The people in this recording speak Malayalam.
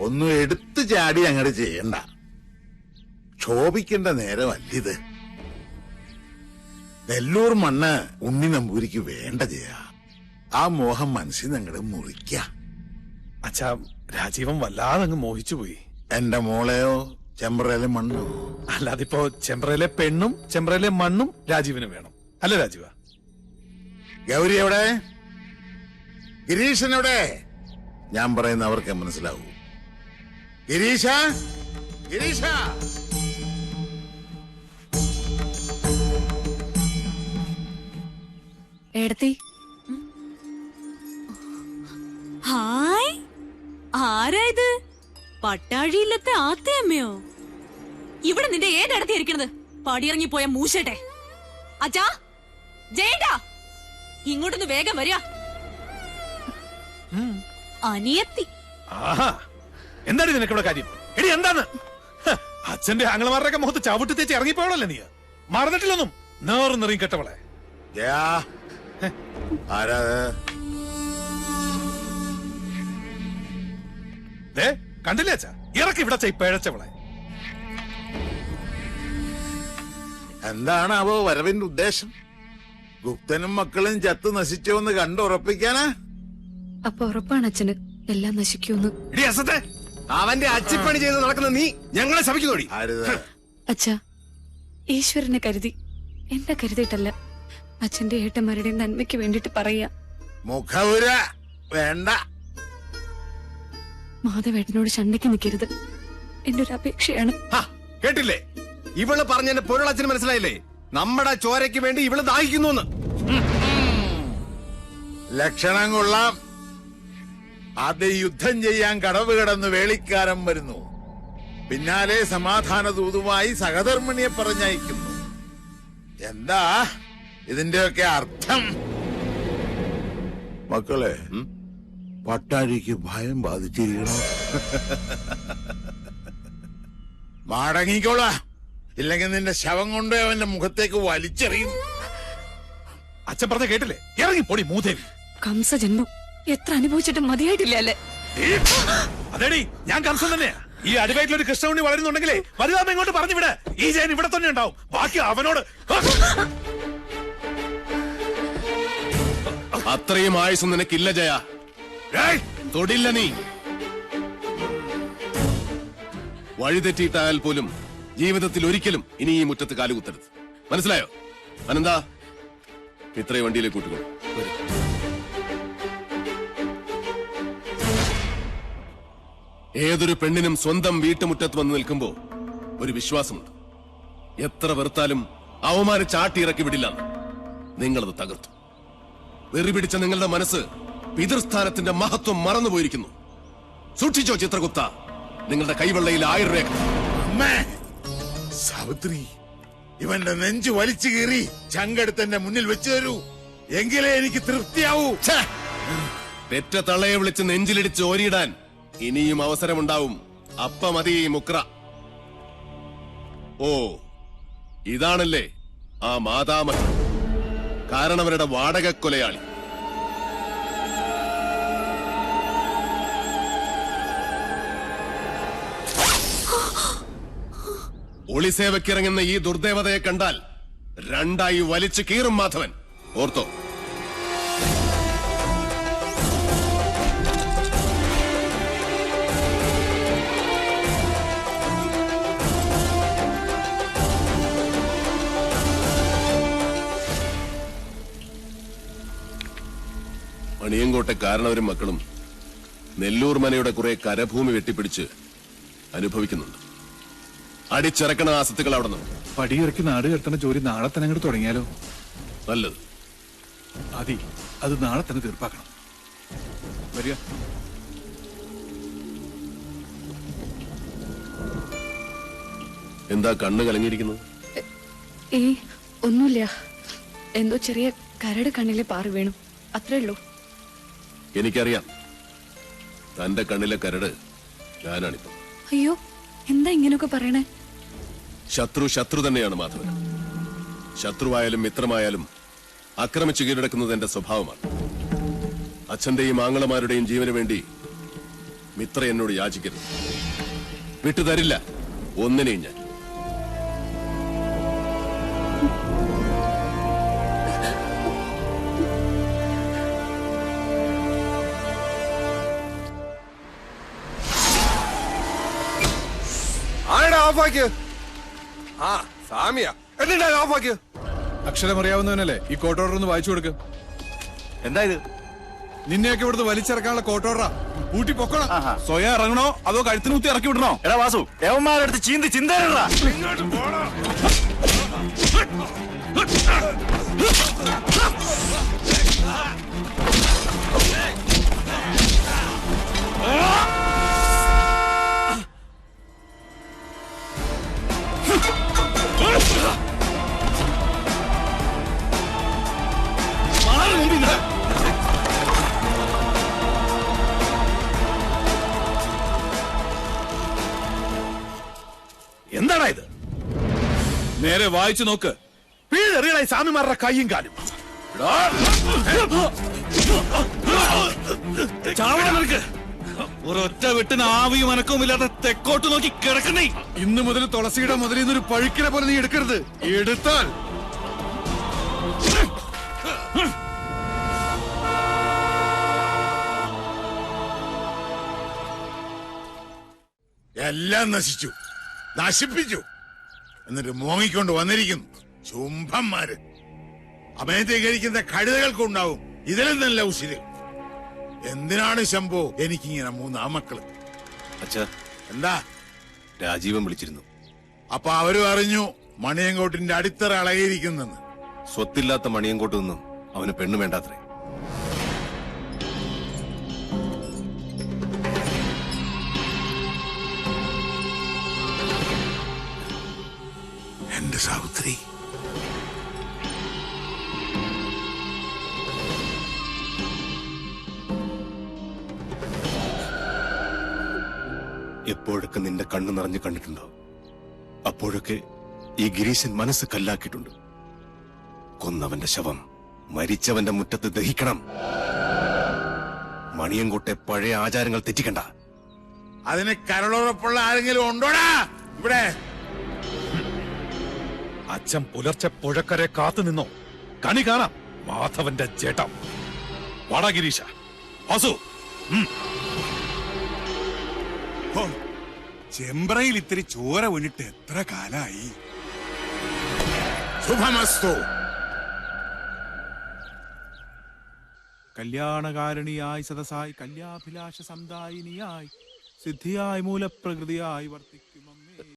ഒന്നും എടുത്തു ചാടി അങ്ങോട്ട് ചെയ്യണ്ട. ക്ഷോഭിക്കേണ്ട നേരമല്ലിത്. നെല്ലൂർ മണ്ണ് ഉണ്ണി നമ്പൂരിക്ക് വേണ്ട ജയ. ആ മോഹം മനസ്സിൽ നിന്ന് അങ്ങോട്ട് മുറിക്ക. അച്ഛാ, രാജീവൻ വല്ലാതെ അങ്ങ് മോഹിച്ചുപോയി. എന്റെ മോളെയോ ചെമ്പ്രയിലെ മണ്ണോ? അല്ലാതിപ്പോ ചെമ്പ്രയിലെ പെണ്ണും ചെമ്പ്രയിലെ മണ്ണും രാജീവിന് വേണം, അല്ല രാജീവ? ഗൗരി എവിടെ? ഗിരീഷൻ എവിടെ? ഞാൻ പറയുന്ന അവർക്ക് മനസ്സിലാവൂ. ഗിരീഷ, ഗിരീഷ! ഏടത്തി, ഹായ്, ആരാ ഇത്? പട്ടാഴിയില്ലത്തെ ആത്തയമ്മയോ? ഇവിടെ നിന്റെ ഏതടത്തി ഇരിക്കണത്? പടിയിറങ്ങി പോയ മൂശട്ടെ. അച്ഛാ, ജയേട്ടാ, ഇങ്ങോട്ടൊന്ന് വേഗം വരിക. അനിയത്തി. എന്താണ് നിനക്കുള്ള കാര്യം? എടി എന്താണ്? അച്ഛന്റെ ആംഗളമാരുടെ മുഖത്ത് ചവിട്ടി തേച്ച് ഇറങ്ങിപ്പോളല്ലേ നീ? മറന്നിട്ടില്ലൊന്നും. നേർന്നെറിയും കെട്ടവളെ. ആരാ? കണ്ടില്ലേ അച്ഛാ? ഇറക്കി ഇവിടെ പിഴച്ചവളെ. എന്താണാവോ വരവിന്റെ ഉദ്ദേശം? ഗുപ്തനും മക്കളും ചത്തു നശിച്ചോന്ന് കണ്ടുറപ്പിക്കാനാ? അപ്പൊ ഉറപ്പാണ് അച്ഛന് എല്ലാം നശിക്കൂന്ന്? അവന്റെ അച്ചിപ്പണി ചെയ്ത് നടക്കുന്ന നീ ഞങ്ങളെ ശപിക്കുന്നോടി. അച്ഛാ, ഈശ്വരനെ കരുതി, എന്നെ കരുതിയിട്ടല്ല. അച്ഛന്റെ ഏട്ടന്മാരുടെ നന്മയ്ക്ക് വേണ്ടിട്ട് പറയാ. മുഖവുര വേണ്ട. മാധവേട്ടനോട് ശണ്ടയ്ക്ക് നിൽക്കരുത്, എന്റെ ഒരു അപേക്ഷയാണ്. കേട്ടില്ലേ? ഇവള് പറഞ്ഞെന്റെ പൊരുളച്ഛന് മനസ്സിലായില്ലേ? നമ്മുടെ ചോരയ്ക്ക് വേണ്ടി ഇവള് ദാഹിക്കുന്നു. ലക്ഷണം കൊള്ളാം. ആദ്യം യുദ്ധം ചെയ്യാൻ കടവ് കടന്ന് വേളിക്കാരൻ വരുന്നു. പിന്നാലെ സമാധാന ദൂതുമായി സഹധർമ്മിണിയെ പറഞ്ഞയക്കുന്നു. എന്താ ഇതിന്റെയൊക്കെ അർത്ഥം? മക്കളെ, പട്ടാഴിക്ക് ഭയം ബാധിച്ചിരിക്കണോ? മടങ്ങിക്കോളാ, ഇല്ലെങ്കിൽ നിന്റെ ശവം കൊണ്ട് അവന്റെ മുഖത്തേക്ക് വലിച്ചെറിയും. അച്ഛൻ പറഞ്ഞ കേട്ടില്ലേ? ഇറങ്ങി പൊടി മൂദേവി. കംസജന്മം എത്ര അനുഭവിച്ചിട്ട് മതിയായിട്ടില്ല അല്ലേ? അതേടി, ഞാൻ കംസൻ തന്നെയാ. ഈ അടിവയറ്റിലൊരു കൃഷ്ണുണ്ണി വളരുന്നുണ്ടെങ്കിലേ വലുതാമ ഇങ്ങോട്ട് പറഞ്ഞു വിട. ഈ ജയൻ ഇവിടെ തന്നെ ഉണ്ടാവും. ബാക്കി അവനോട്. അത്രയും ആയുസ് നിനക്കില്ല ജയ. തൊടില്ല നീ. വഴിതെറ്റിയിട്ടായാൽ പോലും ജീവിതത്തിൽ ഒരിക്കലും ഇനി ഈ മുറ്റത്ത് കാലുകുത്തരുത്. മനസ്സിലായോ? അനന്താ, ഇത്രയും വണ്ടിയിലേക്ക് കൂട്ടുകൊള്ളു. ഏതൊരു പെണ്ണിനും സ്വന്തം വീട്ടുമുറ്റത്ത് വന്ന് നിൽക്കുമ്പോ ഒരു വിശ്വാസമുണ്ട്. എത്ര വെറുത്താലും അവമാനിച്ചാട്ടി ഇറക്കി വിടില്ല. നിങ്ങളത് തകർത്തു. വെറി പിടിച്ച നിങ്ങളുടെ മനസ്സ് പിതൃസ്ഥാനത്തിന്റെ മഹത്വം മറന്നുപോയിരിക്കുന്നു. സൂക്ഷിച്ചോ ചിത്രഗുപ്ത, നിങ്ങളുടെ കൈവെള്ളയിൽ 1000 രേഖ. സാവിത്രി, ഇവന്റെ നെഞ്ചു വലിച്ചു കീറി ചങ്കെടുത്തെന്റെ മുന്നിൽ വെച്ചു തരൂ, എങ്കിലേ എനിക്ക് തൃപ്തിയാവൂ. പെറ്റ തള്ളയെ വിളിച്ച് നെഞ്ചിലിടിച്ച് ഓരിയിടാൻ ഇനിയും അവസരമുണ്ടാവും. അപ്പ മതി മുക്ര. ഓ, ഇതാണല്ലേ ആ മാതാമഹൻ, കാരണവരുടെ വാടക കൊലയാളി. ഒളിസേവയ്ക്കിറങ്ങുന്ന ഈ ദുർദേവതയെ കണ്ടാൽ രണ്ടായി വലിച്ചു കീറും മാധവൻ. ഓർത്തോ? മണിയങ്കോട്ടെ കാരണവരും മക്കളും നെല്ലൂർ മനയുടെ കുറെ കരഭൂമി വെട്ടിപ്പിടിച്ച് അനുഭവിക്കുന്നുണ്ട്. അടിച്ചിറക്കണ ആസത്തുകൾ അവിടെ നിന്ന്. പടിയിറക്കി നാട് കടത്തണ ജോലി നാളെ തന്നെ അങ്ങോട്ട് തുടങ്ങിയാലോ? നല്ലത്. അത് നാളെ തന്നെ തീർപ്പാക്കണം. വരിക. എന്താ കണ്ണ് കലങ്ങിയിരിക്കുന്നത്? ഒന്നുമില്ല, എന്തോ ചെറിയ കരട് കണ്ണിലെ പാറ വീണു, അത്രേ ഉള്ളൂ. എനിക്കറിയാം, തന്റെ കണ്ണിലെ കരട് ഞാനാണിപ്പോ. അയ്യോ, എന്താ ഇങ്ങനെയൊക്കെ പറയണേ? ശത്രു തന്നെയാണ് മാധവൻ. ശത്രുവായാലും മിത്രമായാലും ആക്രമിച്ചു കീഴടക്കുന്നത് എന്റെ സ്വഭാവമാണ്. അച്ഛന്റെയും ആങ്ങളമാരുടെയും ജീവന് വേണ്ടി മിത്ര എന്നോട് യാചിക്കരുത്. വിട്ടുതരില്ല ഒന്നിനെയും ഞാൻ. ആരാ ഓഫാക്കിയ? ആ സാമിയ എന്നിട്ടാ ഓഫാക്കിയ? അക്ഷരമറിയാവുന്നവനല്ലേ ഈ കോർട്ട് ഓർഡർ ഒന്ന് വായിച്ചു കൊടുക്ക്. എന്താ ഇത്? നിന്നെയൊക്കെ ഇവിടുന്ന് വലിച്ചിറക്കാനുള്ള കോർട്ട് ഓർഡറാ. ഊട്ടി പൊക്കണം. സ്വയം ഇറങ്ങണോ അതോ കഴുത്തിന് കുത്തി ഇറക്കി വിടണോ? എടാ വാസു, യവന്മാരെടുത്ത് ചീന്തി ചിന്തയിലടാ. എന്താടാ ഇത്? നേരെ വായിച്ചു നോക്ക്. വീഴറിയണായി സ്വാമിമാരുടെ കൈയും കാലും. ഒരൊറ്റ വെട്ടിന് ആവിയും അനക്കവും ഇല്ലാതെ തെക്കോട്ട് നോക്കി കിടക്കണേ. ഇന്ന് മുതൽ തുളസിയുടെ മുതലിൽ നിന്നൊരു പഴുക്കിനെ പോലെ നീ എടുക്കരുത്. എടുത്താൽ എല്ലാം നശിച്ചു, നശിപ്പിച്ചു. എന്നിട്ട് മോങ്ങിക്കൊണ്ട് വന്നിരിക്കുന്നു ശുംഭന്മാര്. അമയത്തെ കഴിക്കുന്ന കഴുതകൾക്കുണ്ടാവും ഇതിലും നല്ല ഉശിര്. എന്തിനാണ് ശംഭോ എനിക്കിങ്ങനെ 3 ആമക്കള്? അച്ഛാ, എന്താ? രാജീവൻ വിളിച്ചിരുന്നു. അപ്പൊ അവരും അറിഞ്ഞു മണിയങ്കോട്ടിന്റെ അടിത്തറ അളകിയിരിക്കുന്നെന്ന്. സ്വത്തില്ലാത്ത മണിയങ്കോട്ട് നിന്നും അവന് പെണ്ണു വേണ്ടാത്രേ. എന്റെ സാവിത്രി, എപ്പോഴൊക്കെ നിന്റെ കണ്ണു നിറഞ്ഞു കണ്ടിട്ടുണ്ടോ അപ്പോഴൊക്കെ ഈ ഗിരീശൻ മനസ്സ് കല്ലാക്കിയിട്ടുണ്ട്. കൊന്നവന്റെ ശവം മരിച്ചവന്റെ മുറ്റത്ത് ദഹിക്കണം. മണിയങ്കോട്ടെ പഴയ ആചാരങ്ങൾ തെറ്റിക്കണ്ട. അതിന് കരളുറപ്പുള്ള ആരെങ്കിലും ഉണ്ടോടാ ഇവിടെ? അച്ഛൻ പുലർച്ചെ പുഴക്കരെ കാത്തു നിന്നോ? കണി കാണാം മാധവന്റെ ചേട്ടം. വാടാ ഗിരീശ. വാസു, ചെമ്പ്രയിൽ ഇത്തിരി ചോര ഒന്നിട്ട് എത്ര കാലായി. ശുഭമസ്തു. കല്യാണകാരണിയായി സദസായി കല്യാഭിലാഷ സമുദായിനിയായി സിദ്ധിയായി മൂലപ്രകൃതിയായി വർത്തി